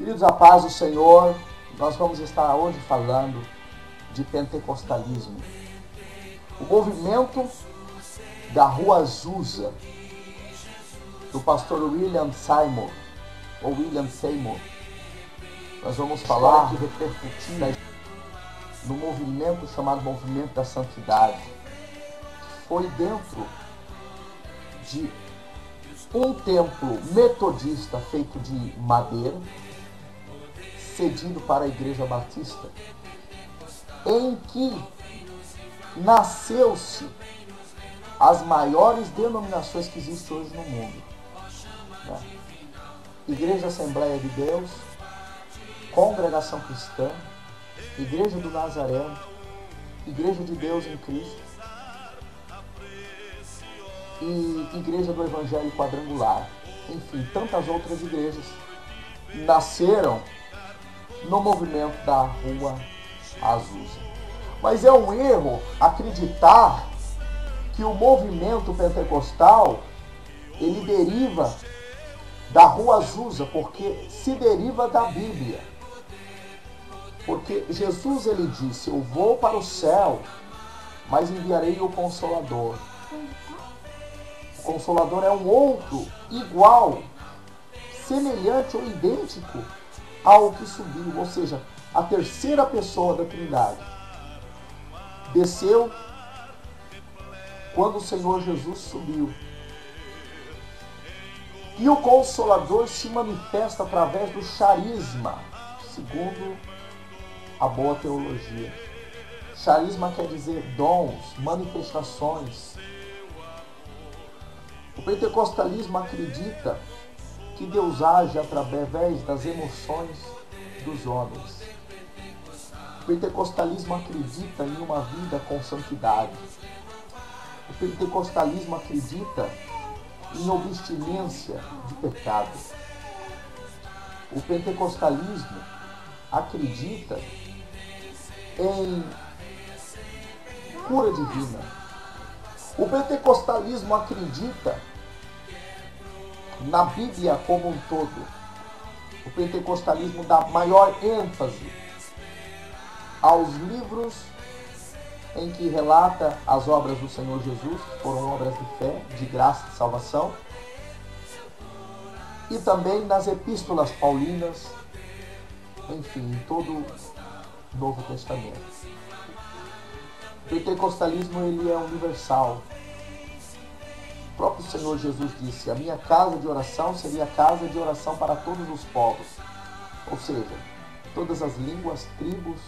Queridos, a paz do Senhor, nós vamos estar hoje falando de pentecostalismo. O movimento da Rua Azusa, do pastor William Seymour, ou William Seymour. Nós vamos falar de repercutir no movimento chamado Movimento da Santidade, que foi dentro de um templo metodista feito de madeira, cedido para a Igreja Batista, em que nasceu-se as maiores denominações que existem hoje no mundo. Igreja Assembleia de Deus, Congregação Cristã, Igreja do Nazareno, Igreja de Deus em Cristo e Igreja do Evangelho Quadrangular. Enfim, tantas outras igrejas nasceram no movimento da Rua Azusa. Mas é um erro acreditar que o movimento pentecostal ele deriva da Rua Azusa, porque se deriva da Bíblia. Porque Jesus ele disse: eu vou para o céu, mas enviarei o Consolador. O Consolador é um outro, igual, semelhante ou idêntico ao que subiu, ou seja, a terceira pessoa da Trindade. Desceu quando o Senhor Jesus subiu. E o Consolador se manifesta através do charisma, segundo a boa teologia. Charisma quer dizer dons, manifestações. O pentecostalismo acredita que Deus age através das emoções dos homens. O pentecostalismo acredita em uma vida com santidade. O pentecostalismo acredita em obstinência de pecado. O pentecostalismo acredita em cura divina. O pentecostalismo acredita na Bíblia como um todo. O pentecostalismo dá maior ênfase aos livros em que relata as obras do Senhor Jesus, que foram obras de fé, de graça e de salvação, e também nas epístolas paulinas, enfim, em todo o Novo Testamento. O pentecostalismo ele é universal. O próprio Senhor Jesus disse: a minha casa de oração seria casa de oração para todos os povos, ou seja, todas as línguas, tribos,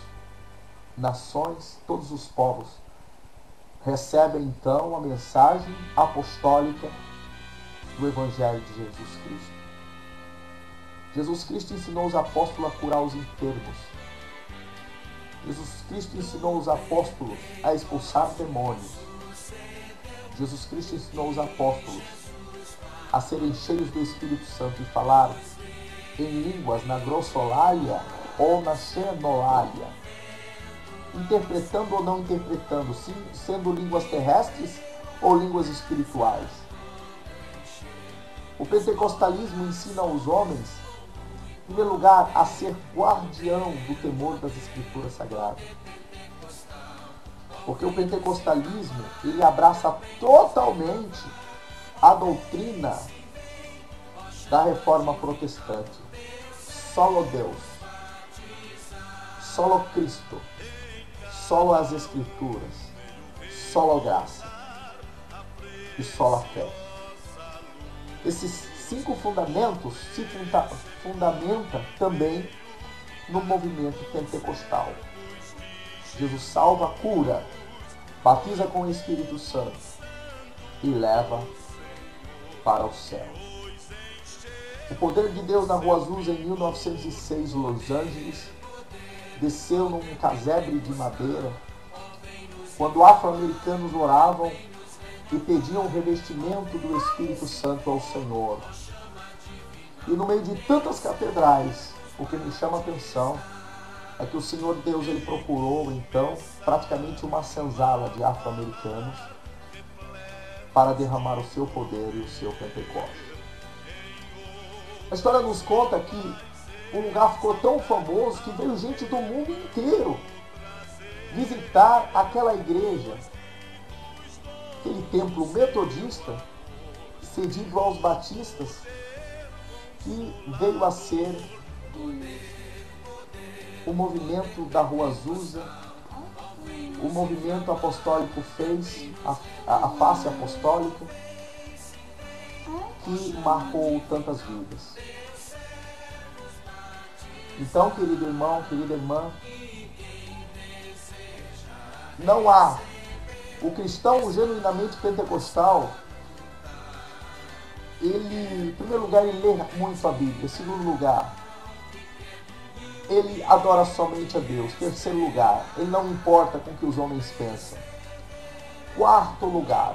nações, todos os povos recebem então a mensagem apostólica do Evangelho de Jesus Cristo. Jesus Cristo ensinou os apóstolos a curar os enfermos. Jesus Cristo ensinou os apóstolos a expulsar demônios. Jesus Cristo ensinou os apóstolos a serem cheios do Espírito Santo e falar em línguas na grossolalia ou na xenolalia, interpretando ou não interpretando, sim, sendo línguas terrestres ou línguas espirituais. O pentecostalismo ensina aos homens, em primeiro lugar, a ser guardião do temor das Escrituras Sagradas. Porque o pentecostalismo, ele abraça totalmente a doutrina da Reforma Protestante. Solo Deus, solo Cristo, solo as Escrituras, solo a graça e solo a fé. Esses 5 fundamentos se fundamenta também no movimento pentecostal. Jesus salva, cura, batiza com o Espírito Santo e leva para o céu. O poder de Deus na Rua Azusa em 1906, Los Angeles, desceu num casebre de madeira, quando afro-americanos oravam e pediam o revestimento do Espírito Santo ao Senhor. E no meio de tantas catedrais, o que me chama a atenção é que o Senhor Deus ele procurou então praticamente uma senzala de afro-americanos para derramar o seu poder e o seu Pentecoste. A história nos conta que o lugar ficou tão famoso que veio gente do mundo inteiro visitar aquela igreja, aquele templo metodista, cedido aos batistas, que veio a ser o movimento da Rua Azusa. O movimento apostólico fez a face apostólica, que marcou tantas vidas. Então, querido irmão, querida irmã, não há o cristão genuinamente pentecostal. Ele, em primeiro lugar, ele lê muito a Bíblia. Em segundo lugar, ele adora somente a Deus. Terceiro lugar, ele não importa com o que os homens pensam. Quarto lugar,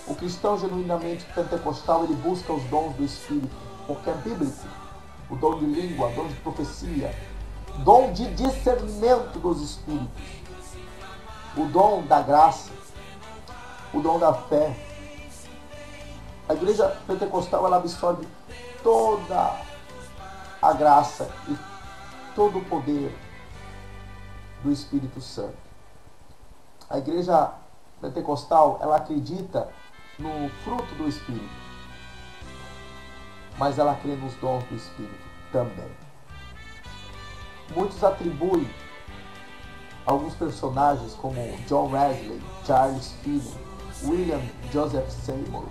o cristão genuinamente pentecostal, ele busca os dons do Espírito, porque é bíblico. O dom de língua, dom de profecia, dom de discernimento dos Espíritos, o dom da graça, o dom da fé. A igreja pentecostal, ela absorve toda a graça e todo o poder do Espírito Santo. A igreja pentecostal, ela acredita no fruto do Espírito, mas ela crê nos dons do Espírito também. Muitos atribuem alguns personagens como John Wesley, Charles Finney, William Joseph Seymour,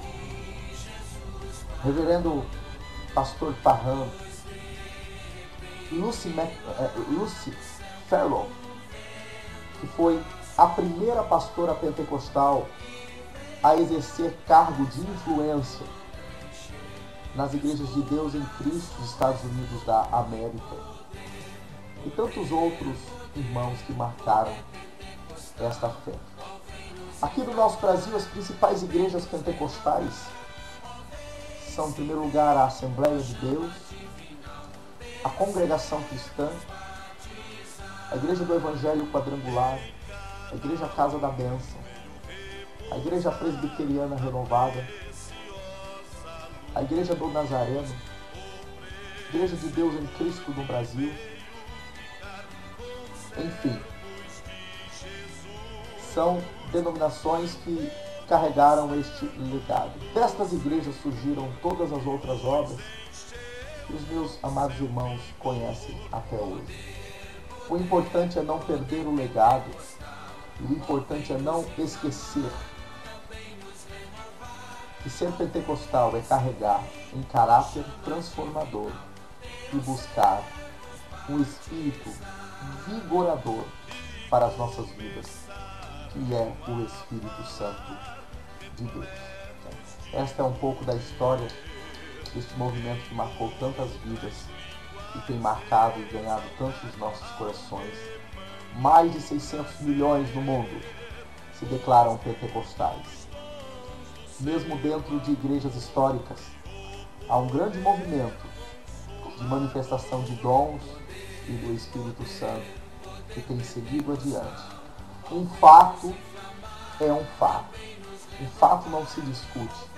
Reverendo Pastor Parham, Lucy Farrell, que foi a primeira pastora pentecostal a exercer cargo de influência nas igrejas de Deus em Cristo dos Estados Unidos da América, e tantos outros irmãos que marcaram esta fé. Aqui no nosso Brasil, as principais igrejas pentecostais são, em primeiro lugar, a Assembleia de Deus, a Congregação Cristã, a Igreja do Evangelho Quadrangular, a Igreja Casa da Bênção, a Igreja Presbiteriana Renovada, a Igreja do Nazareno, a Igreja de Deus em Cristo no Brasil. Enfim, são denominações que carregaram este legado. Destas igrejas surgiram todas as outras obras que os meus amados irmãos conhecem até hoje. O importante é não perder o legado, e o importante é não esquecer que ser pentecostal é carregar um caráter transformador e buscar um espírito vigorador para as nossas vidas, que é o Espírito Santo de Deus. Esta é um pouco da história deste movimento que marcou tantas vidas e tem marcado e ganhado tantos nossos corações. Mais de 600 milhões no mundo se declaram pentecostais. Mesmo dentro de igrejas históricas, há um grande movimento de manifestação de dons e do Espírito Santo que tem seguido adiante. Um fato é um fato. Um fato não se discute.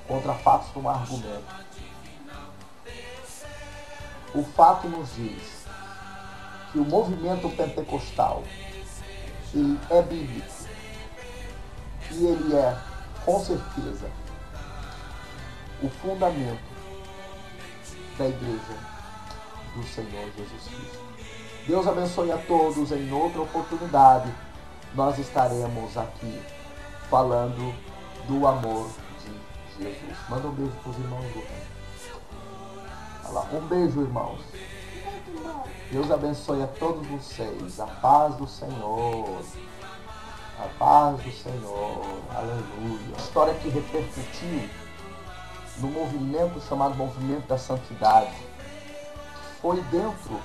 Contra fatos não há argumento. O fato nos diz que o movimento pentecostal, ele é bíblico e ele é, com certeza, o fundamento da igreja do Senhor Jesus Cristo. Deus abençoe a todos. Em outra oportunidade nós estaremos aqui falando do amor de Jesus. Manda um beijo para os irmãos do reino. Olha lá, um beijo, irmãos. Deus abençoe a todos vocês. A paz do Senhor. A paz do Senhor. Aleluia. A história que repercutiu no movimento chamado Movimento da Santidade foi dentro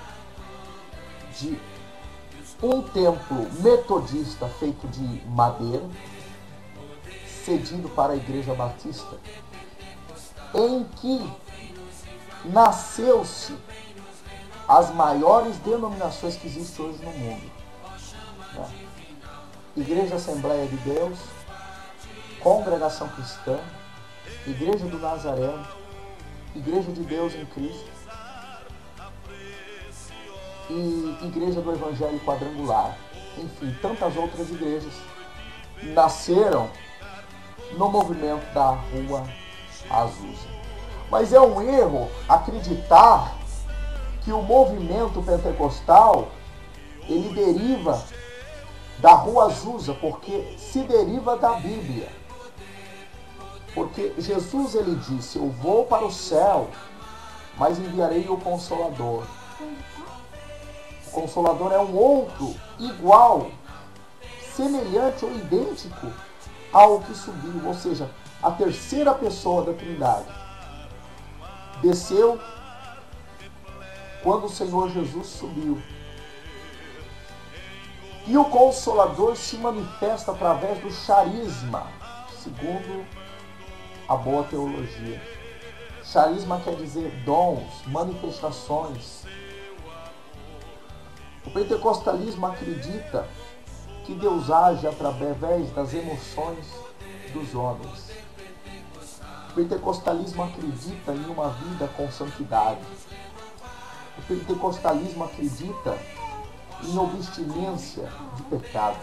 de um templo metodista feito de madeira, cedido para a Igreja Batista, em que nasceu-se as maiores denominações que existem hoje no mundo, né? Igreja Assembleia de Deus, Congregação Cristã, Igreja do Nazareno, Igreja de Deus em Cristo, e Igreja do Evangelho Quadrangular. Enfim, tantas outras igrejas nasceram no movimento da Rua Azusa. Mas é um erro acreditar que o movimento pentecostal ele deriva da Rua Azusa, porque se deriva da Bíblia. Porque Jesus ele disse: eu vou para o céu, mas enviarei o Consolador. O Consolador é um outro, igual, semelhante ou idêntico ao que subiu, ou seja, a terceira pessoa da Trindade. Desceu quando o Senhor Jesus subiu. E o Consolador se manifesta através do charisma, segundo a boa teologia. Charisma quer dizer dons, manifestações. O pentecostalismo acredita que Deus age através das emoções dos homens. O pentecostalismo acredita em uma vida com santidade. O pentecostalismo acredita em obstinência de pecado.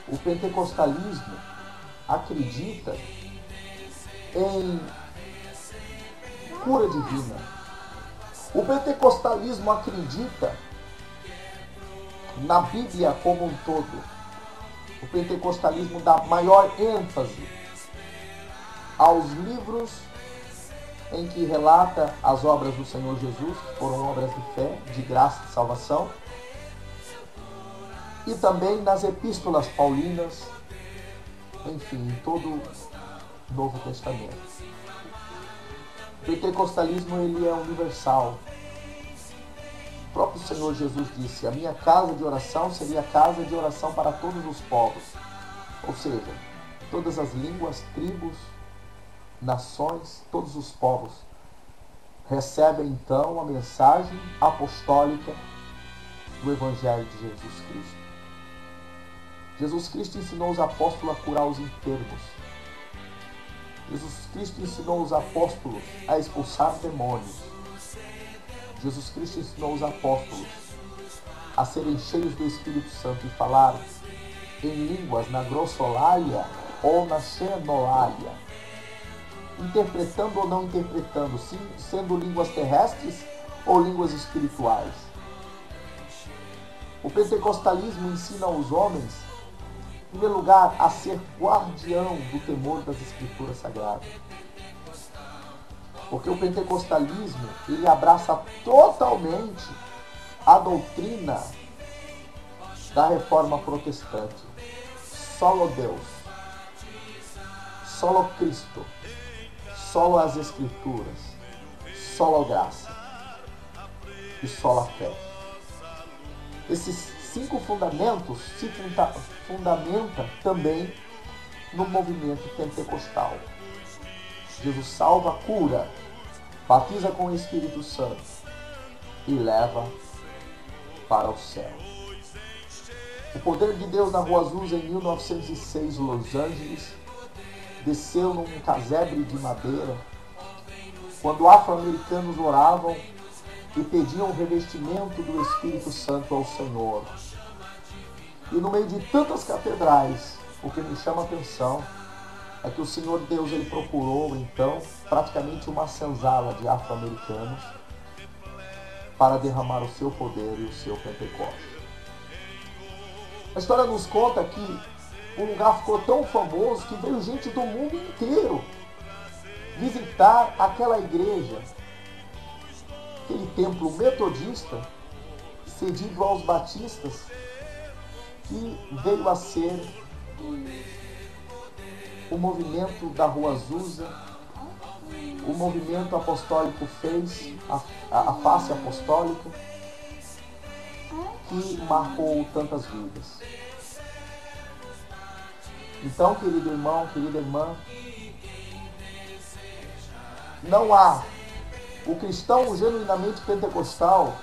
O pentecostalismo acredita em cura divina. O pentecostalismo acredita na Bíblia como um todo. O pentecostalismo dá maior ênfase aos livros em que relata as obras do Senhor Jesus, que foram obras de fé, de graça e de salvação, e também nas epístolas paulinas, enfim, em todo o Novo Testamento. O pentecostalismo ele é universal. O próprio Senhor Jesus disse: a minha casa de oração seria casa de oração para todos os povos, ou seja, todas as línguas, tribos, nações, todos os povos recebem então a mensagem apostólica do Evangelho de Jesus Cristo. Jesus Cristo ensinou os apóstolos a curar os enfermos. Jesus Cristo ensinou os apóstolos a expulsar demônios. Jesus Cristo ensinou os apóstolos a serem cheios do Espírito Santo e falar em línguas na grossolalia ou na xenolalia, interpretando ou não interpretando, sendo línguas terrestres ou línguas espirituais. O pentecostalismo ensina aos homens, em primeiro lugar, a ser guardião do temor das Escrituras Sagradas. Porque o pentecostalismo, ele abraça totalmente a doutrina da Reforma Protestante. Solo Deus, solo Cristo, solo as Escrituras, solo graça e solo a fé. Esses 5 fundamentos se fundamenta também no movimento pentecostal. Jesus salva, cura, batiza com o Espírito Santo e leva para o céu. O poder de Deus na Rua Azusa em 1906, Los Angeles, desceu num casebre de madeira, quando afro-americanos oravam e pediam o revestimento do Espírito Santo ao Senhor. E no meio de tantas catedrais, o que me chama a atenção é que o Senhor Deus ele procurou, então, praticamente uma senzala de afro-americanos para derramar o seu poder e o seu Pentecoste. A história nos conta que o lugar ficou tão famoso que veio gente do mundo inteiro visitar aquela igreja, aquele templo metodista, cedido aos batistas, que veio a ser o movimento da Rua Azusa. O movimento apostólico fez a face apostólica, que marcou tantas vidas. Então, querido irmão, querida irmã, não há o cristão genuinamente pentecostal.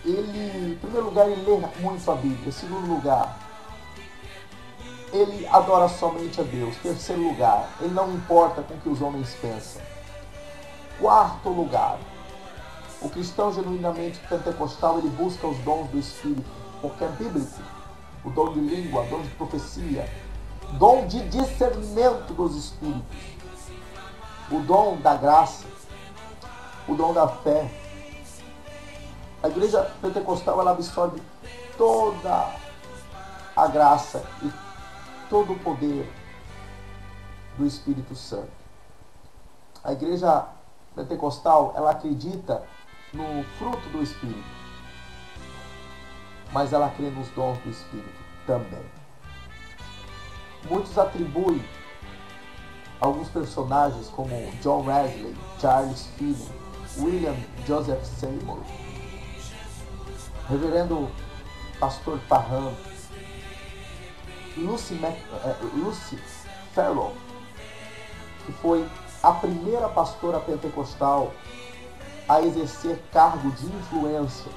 Ele, em primeiro lugar, ele lê muito a Bíblia. Em segundo lugar, ele adora somente a Deus. Em terceiro lugar, ele não importa com o que os homens pensam. Quarto lugar, O cristão genuinamente pentecostal, ele busca os dons do Espírito, porque é bíblico. O dom de língua, o dom de profecia, dom de discernimento dos Espíritos, o dom da graça, o dom da fé. A igreja pentecostal, ela absorve toda a graça e todo o poder do Espírito Santo. A igreja pentecostal, ela acredita no fruto do Espírito, mas ela crê nos dons do Espírito também. Muitos atribuem alguns personagens como John Wesley, Charles Finney, William Joseph Seymour, Reverendo Pastor Parham, Lucy Farrell, que foi a primeira pastora pentecostal a exercer cargo de influência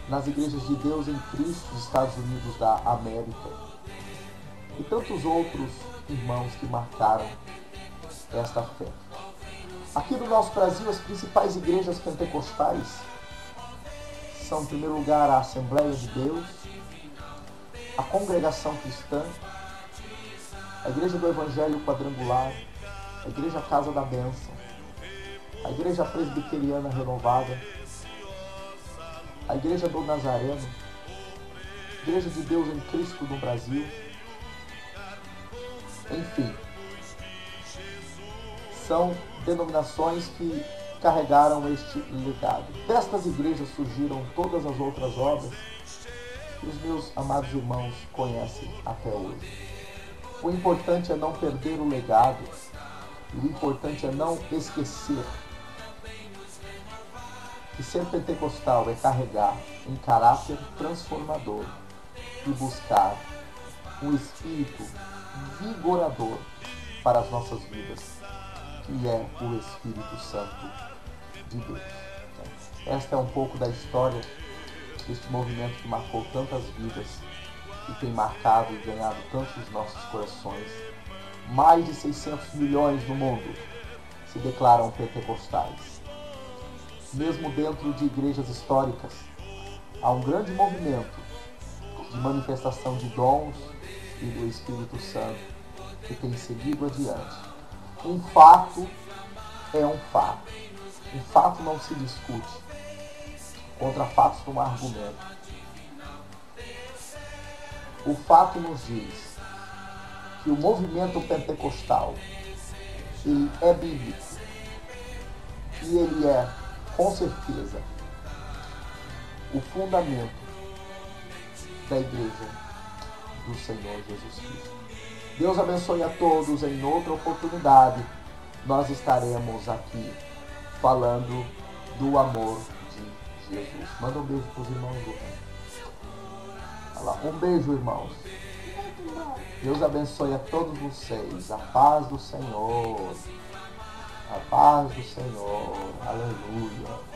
nas igrejas de Deus em Cristo dos Estados Unidos da América, e tantos outros irmãos que marcaram esta fé. Aqui no nosso Brasil, as principais igrejas pentecostais são, em primeiro lugar, a Assembleia de Deus, a Congregação Cristã, a Igreja do Evangelho Quadrangular, a Igreja Casa da Bênção, a Igreja Presbiteriana Renovada, a Igreja do Nazareno, a Igreja de Deus em Cristo no Brasil. Enfim, são denominações que carregaram este legado. Destas igrejas surgiram todas as outras obras que os meus amados irmãos conhecem até hoje. O importante é não perder o legado, e o importante é não esquecer que ser pentecostal é carregar um caráter transformador e buscar um espírito vigorador para as nossas vidas, que é o Espírito Santo de Deus. Esta é um pouco da história deste movimento que marcou tantas vidas e tem marcado e ganhado tantos nossos corações. Mais de 600 milhões no mundo se declaram pentecostais. Mesmo dentro de igrejas históricas, há um grande movimento de manifestação de dons e do Espírito Santo que tem seguido adiante. Um fato é um fato. Um fato não se discute. Contra fatos não há argumento. O fato nos diz que o movimento pentecostal, ele é bíblico e ele é, com certeza, o fundamento da igreja do Senhor Jesus Cristo. Deus abençoe a todos. Em outra oportunidade nós estaremos aqui falando do amor de Jesus. Manda um beijo para os irmãos do reino. Um beijo, irmãos. Deus abençoe a todos vocês. A paz do Senhor. A paz do Senhor. Aleluia.